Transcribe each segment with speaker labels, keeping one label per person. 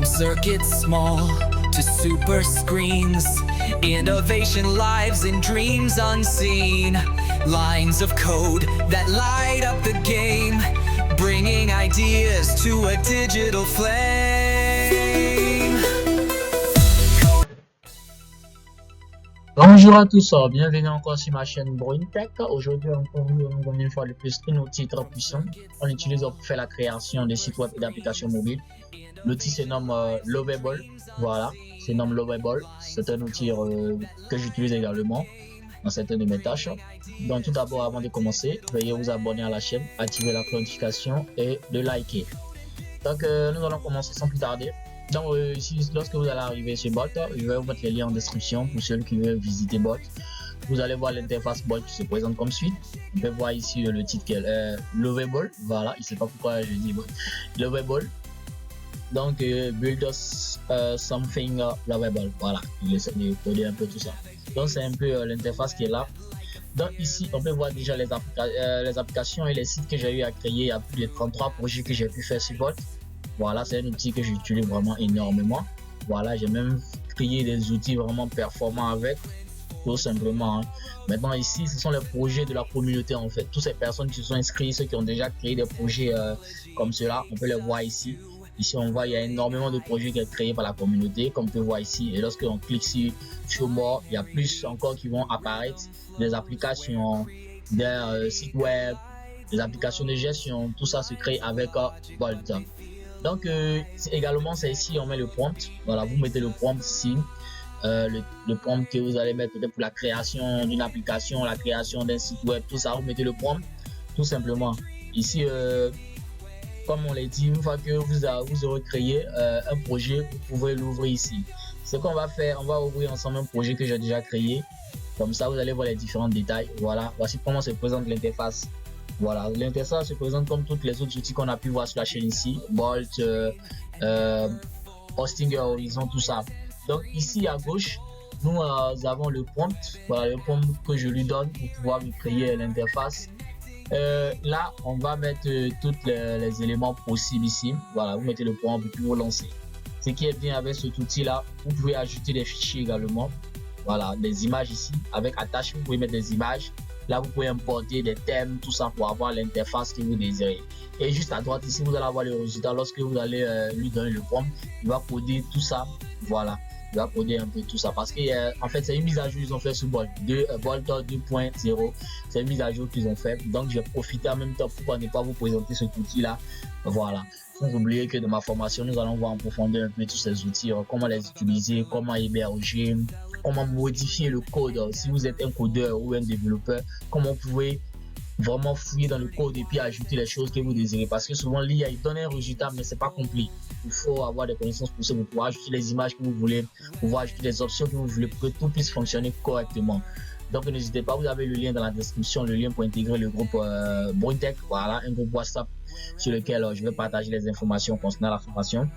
Speaker 1: From circuits small to super screens, innovation lives in dreams unseen. Lines of code that light up the game, bringing ideas to a digital flame.
Speaker 2: Bonjour à tous, bienvenue encore sur ma chaîne BroinTech. Aujourd'hui encore, nous allons une fois de plus un outil très puissant. On l'utilise pour faire la création des sites web et d'applications mobiles. L'outil se nomme Lovable. Voilà, se nomme Lovable. C'est un outil que j'utilise également dans certaines de mes tâches. Donc tout d'abord, avant de commencer, veuillez vous abonner à la chaîne, activer la notification et de liker. Donc nous allons commencer sans plus tarder. Donc ici, lorsque vous allez arriver sur Bolt, je vais vous mettre les liens en description pour ceux qui veulent visiter Bolt. Vous allez voir l'interface Bolt qui se présente comme suite. On peut voir ici le titre qui est Lovable. Voilà, je ne sais pas pourquoi je dis Bolt. Lovable. Donc build us something lovable. Voilà, il essaie de coder un peu tout ça. Donc c'est un peu l'interface qui est là. Donc ici, on peut voir déjà les applications et les sites que j'ai eu à créer. Il y a plus de 33 projets que j'ai pu faire sur Bolt. Voilà, c'est un outil que j'utilise vraiment énormément. Voilà, j'ai même créé des outils vraiment performants avec, tout simplement. Maintenant ici, ce sont les projets de la communauté en fait. Toutes ces personnes qui se sont inscrites, ceux qui ont déjà créé des projets comme cela, on peut les voir ici. Ici, on voit il y a énormément de projets qui sont créés par la communauté, comme on peut voir ici. Et lorsque on clique sur Show More, il y a plus encore qui vont apparaître, des applications, des sites web, des applications de gestion. Tout ça se crée avec Bolt. Donc également c'est ici on met le prompt. Voilà, vous mettez le prompt ici, le prompt que vous allez mettre peut-être pour la création d'une application, la création d'un site web, tout ça, vous mettez le prompt tout simplement. Ici comme on l'a dit, une fois que vous aurez créé un projet, vous pouvez l'ouvrir ici. Ce qu'on va faire, on va ouvrir ensemble un projet que j'ai déjà créé. Comme ça vous allez voir les différents détails. Voilà, voici comment se présente l'interface. Voilà, l'interface se présente comme tous les autres outils qu'on a pu voir sur la chaîne ici, Bolt, Hostinger Horizon, tout ça. Donc ici à gauche, nous avons le prompt, voilà le prompt que je lui donne pour pouvoir lui créer l'interface. Là, on va mettre tous les éléments possibles ici. Voilà, vous mettez le prompt et puis vous lancez. Ce qui est bien avec cet outil là, vous pouvez ajouter des fichiers également. Voilà, des images ici, avec attache, vous pouvez mettre des images. Là, vous pouvez importer des thèmes, tout ça pour avoir l'interface que vous désirez. Et juste à droite ici, vous allez avoir le résultat. Lorsque vous allez lui donner le prompt, il va coder tout ça. Voilà, il va coder un peu tout ça. Parce que en fait, c'est une mise à jour qu'ils ont fait sur Bolt 2.0. C'est une mise à jour qu'ils ont fait. Donc, j'ai profité en même temps pour ne pas vous présenter cet outil-là. Voilà. Sans oublier que dans ma formation, nous allons voir en profondeur un peu tous ces outils, comment les utiliser, comment héberger, comment modifier le code. Si vous êtes un codeur ou un développeur, comment vous pouvez vraiment fouiller dans le code et puis ajouter les choses que vous désirez. Parce que souvent l'IA il donne un résultat mais c'est pas complet. Il faut avoir des connaissances pour ça, pour pouvoir ajouter les images que vous voulez, pour pouvoir ajouter les options que vous voulez pour que tout puisse fonctionner correctement. Donc n'hésitez pas, vous avez le lien dans la description, le lien pour intégrer le groupe BroinTech, voilà, un groupe WhatsApp sur lequel je vais partager les informations concernant la formation.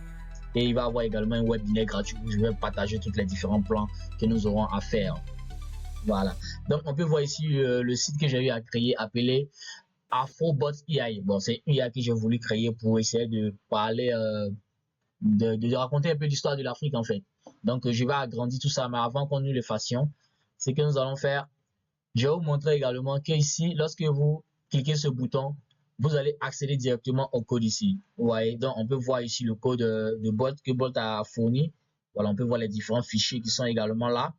Speaker 2: Et il va y avoir également un webinaire gratuit où je vais partager tous les différents plans que nous aurons à faire. Voilà. Donc on peut voir ici le site que j'ai eu à créer appelé AfroBot AI. Bon, c'est une IA que j'ai voulu créer pour essayer de parler, de raconter un peu l'histoire de l'Afrique en fait. Donc je vais agrandir tout ça, mais avant qu'on nous le fassions, c'est que nous allons faire. Je vais vous montrer également que ici, lorsque vous cliquez ce bouton, vous allez accéder directement au code ici. Vous voyez, donc on peut voir ici le code de Bolt que Bolt a fourni. Voilà, on peut voir les différents fichiers qui sont également là.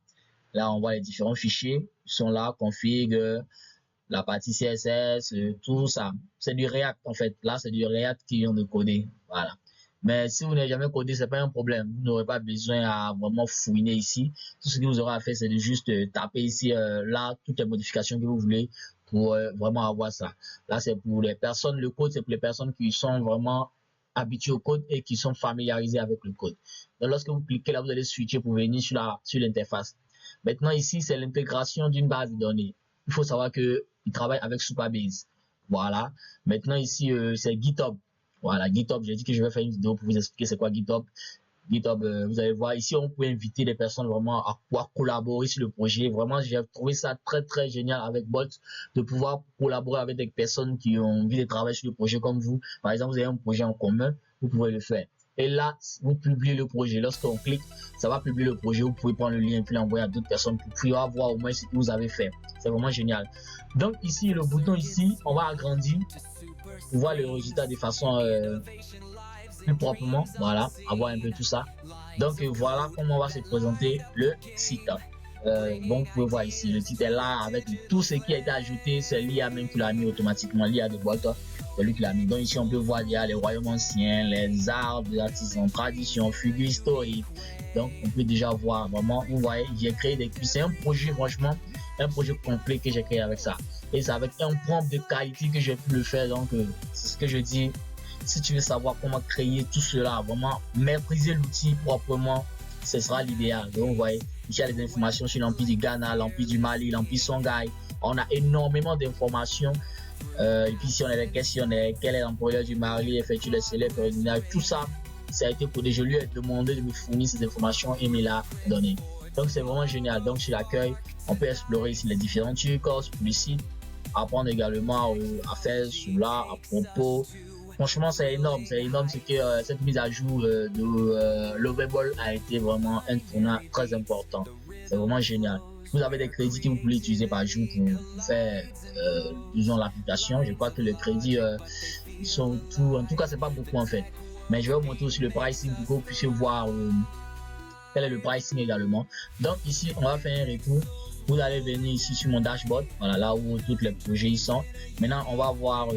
Speaker 2: Là, on voit les différents fichiers qui sont là, config, la partie CSS, tout ça. C'est du React en fait. Là, c'est du React qui vient de coder. Voilà. Mais si vous n'avez jamais codé, c'est pas un problème. Vous n'aurez pas besoin à vraiment fouiner ici. Tout ce que vous aurez à faire, c'est de juste taper ici, là, toutes les modifications que vous voulez pour vraiment avoir ça. Là, c'est pour les personnes, le code, c'est pour les personnes qui sont vraiment habituées au code et qui sont familiarisées avec le code. Donc, lorsque vous cliquez là, vous allez switcher pour venir sur l'interface. Maintenant, ici, c'est l'intégration d'une base de données. Il faut savoir qu'il travaille avec Supabase. Voilà. Maintenant, ici, c'est GitHub. Voilà, GitHub, j'ai dit que je vais faire une vidéo pour vous expliquer c'est quoi GitHub. GitHub, vous allez voir, ici, on peut inviter des personnes vraiment à pouvoir collaborer sur le projet. Vraiment, j'ai trouvé ça très, très génial avec Bolt de pouvoir collaborer avec des personnes qui ont envie de travailler sur le projet comme vous. Par exemple, vous avez un projet en commun, vous pouvez le faire. Et là, vous publiez le projet. Lorsqu'on clique, ça va publier le projet. Vous pouvez prendre le lien et puis l'envoyer à d'autres personnes pour pouvoir voir au moins ce que vous avez fait. C'est vraiment génial. Donc ici, le bouton ici, on va agrandir pour voir le résultat de façon plus proprement. Voilà, avoir un peu tout ça. Donc voilà comment va se présenter le site. Bon, vous pouvez voir ici, le titre est là avec tout ce qui a été ajouté. C'est l'IA même qui l'a mis automatiquement. L'IA de Bolt, c'est lui qui l'a mis. Donc ici, on peut voir il y a les royaumes anciens, les arbres, les artisans, tradition, figures historiques. Donc on peut déjà voir vraiment, vous voyez, j'ai créé des cuisines. C'est un projet, franchement, un projet complet que j'ai créé avec ça. Et c'est avec un prompt de qualité que j'ai pu le faire. Donc c'est ce que je dis. Si tu veux savoir comment créer tout cela, vraiment maîtriser l'outil proprement, ce sera l'idéal. Donc vous voyez, ici il y a des informations sur l'Empire du Ghana, l'Empire du Mali, l'Empire Songhai. On a énormément d'informations. Et puis ici on a des questionnaires, quel est l'empereur du Mali, effectue les célèbres pèlerinages, tout ça, ça a été codé. Je lui ai demandé de me fournir ces informations et me l'a donné. Donc c'est vraiment génial. Donc sur l'accueil, on peut explorer ici les différents trucs pour le site, apprendre également à faire cela à propos. Franchement, c'est énorme, c'est que cette mise à jour de Lovable a été vraiment un tournant très important. C'est vraiment génial. Vous avez des crédits que vous pouvez utiliser par jour pour faire, disons, l'application. Je crois que les crédits sont tout, en tout cas, c'est pas beaucoup en fait. Mais je vais vous montrer aussi le pricing pour que vous puissiez voir quel est le pricing également. Donc ici, on va faire un retour. Vous allez venir ici sur mon dashboard, voilà, là où tous les projets y sont. Maintenant, on va voir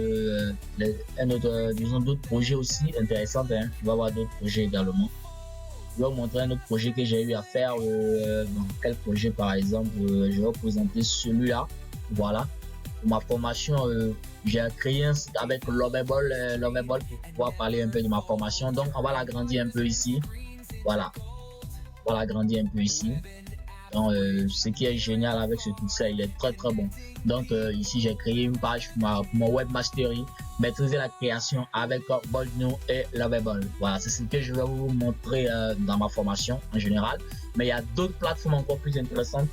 Speaker 2: disons, d'autres projets aussi intéressants. Hein. On va voir d'autres projets également. Je vais vous montrer un autre projet que j'ai eu à faire. Dans quel projet, par exemple, je vais vous présenter celui-là. Voilà. Pour ma formation, j'ai créé un site avec Lovable pour pouvoir parler un peu de ma formation. Donc, on va l'agrandir un peu ici. Voilà. On va l'agrandir un peu ici. Donc, ce qui est génial avec ce tout ça, il est très très bon. Donc ici j'ai créé une page pour mon webmastery, maîtriser la création avec Boldno et Lovable. Voilà, c'est ce que je vais vous montrer dans ma formation en général. Mais il y a d'autres plateformes encore plus intéressantes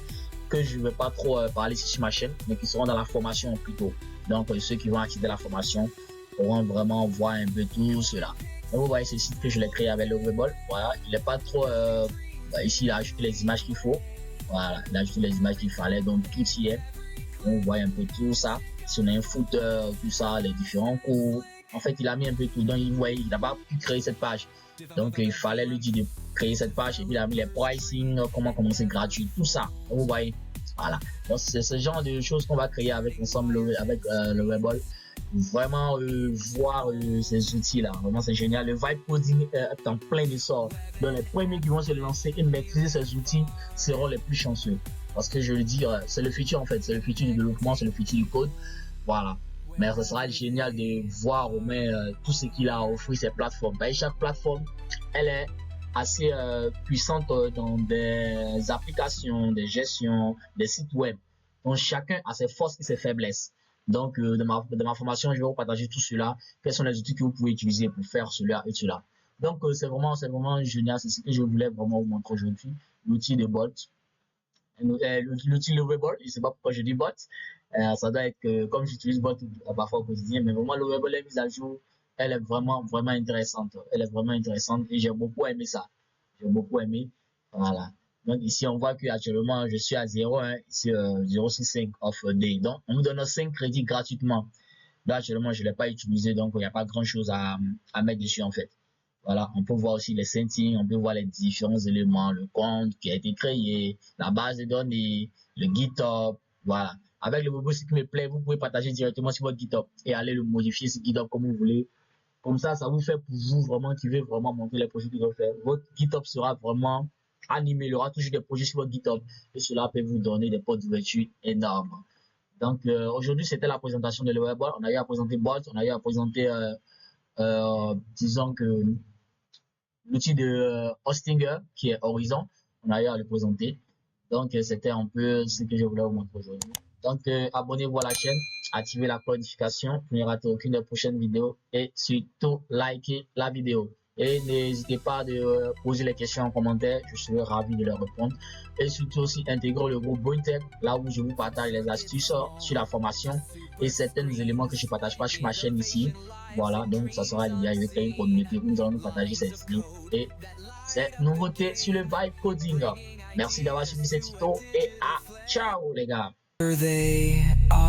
Speaker 2: que je ne vais pas trop parler ici sur ma chaîne, mais qui seront dans la formation plutôt. Donc ceux qui vont accéder à la formation pourront vraiment voir un peu tout cela. Donc vous voyez ce site que je l'ai créé avec Lovable. Voilà, il n'est pas trop ici il a ajouté les images qu'il faut. Voilà, il a ajouté les images qu'il fallait, donc tout y est. On voit un peu tout ça. Si on a un footer, tout ça, les différents cours. En fait, il a mis un peu tout. Donc, il n'a pas pu créer cette page. Donc, il fallait lui dire de créer cette page. Et puis, il a mis les pricing, comment commencer gratuit, tout ça. Donc, vous voyez, voilà. Donc, c'est ce genre de choses qu'on va créer avec ensemble, avec le Lovable. Vraiment voir ces outils là, vraiment c'est génial. Le vibe coding est en plein essor, donc les premiers qui vont se lancer et maîtriser ces outils seront les plus chanceux, parce que je le dis, c'est le futur en fait, c'est le futur du développement, c'est le futur du code. Voilà, mais ce sera génial de voir au moins tout ce qu'il a à offrir ces plateformes. Et chaque plateforme elle est assez puissante dans des applications, des gestions, des sites web, donc chacun a ses forces et ses faiblesses. Donc, dans ma formation, je vais vous partager tout cela. Quels sont les outils que vous pouvez utiliser pour faire cela et cela. Donc, c'est vraiment génial. C'est ce que je voulais vraiment vous montrer aujourd'hui. L'outil de Bolt. L'outil Lovable. Je ne sais pas pourquoi je dis Bot. Ça doit être comme j'utilise Bot parfois au quotidien. Mais vraiment, Lovable est mise à jour. Elle est vraiment intéressante. Elle est vraiment intéressante et j'ai beaucoup aimé ça. J'ai beaucoup aimé. Voilà. Donc ici, on voit qu'actuellement, je suis à 0, hein, ici 0,65 off day. Donc, on me donne 5 crédits gratuitement. Là, actuellement, je ne l'ai pas utilisé, donc il n'y a pas grand-chose à mettre dessus, en fait. Voilà, on peut voir aussi les settings, on peut voir les différents éléments, le compte qui a été créé, la base de données, le GitHub, voilà. Avec le robot, ce qui me plaît, vous pouvez partager directement sur votre GitHub et aller le modifier sur GitHub comme vous voulez. Comme ça vous fait pour vous vraiment qui veut vraiment monter les projets que vous faire. Votre GitHub sera vraiment animé, il y aura toujours des projets sur votre GitHub et cela peut vous donner des portes d'ouverture énormes. Donc aujourd'hui c'était la présentation de Lovable. On a eu à présenter Bolt, on a eu à présenter disons que l'outil de Hostinger qui est Horizon, on a eu à le présenter. Donc c'était un peu ce que je voulais vous montrer aujourd'hui. Donc abonnez-vous à la chaîne, activez la cloche de notification pour ne rater aucune des prochaines vidéos et surtout likez la vidéo. Et n'hésitez pas à poser les questions en commentaire, je serai ravi de leur répondre. Et surtout aussi intégrer le groupe BoinTech, là où je vous partage les astuces sur la formation et certains éléments que je ne partage pas sur ma chaîne ici. Voilà, donc ça sera lié avec une communauté où nous allons nous partager ces idées et ces nouveautés sur le vibe coding. Merci d'avoir suivi cette tuto et à ciao les gars.
Speaker 1: They are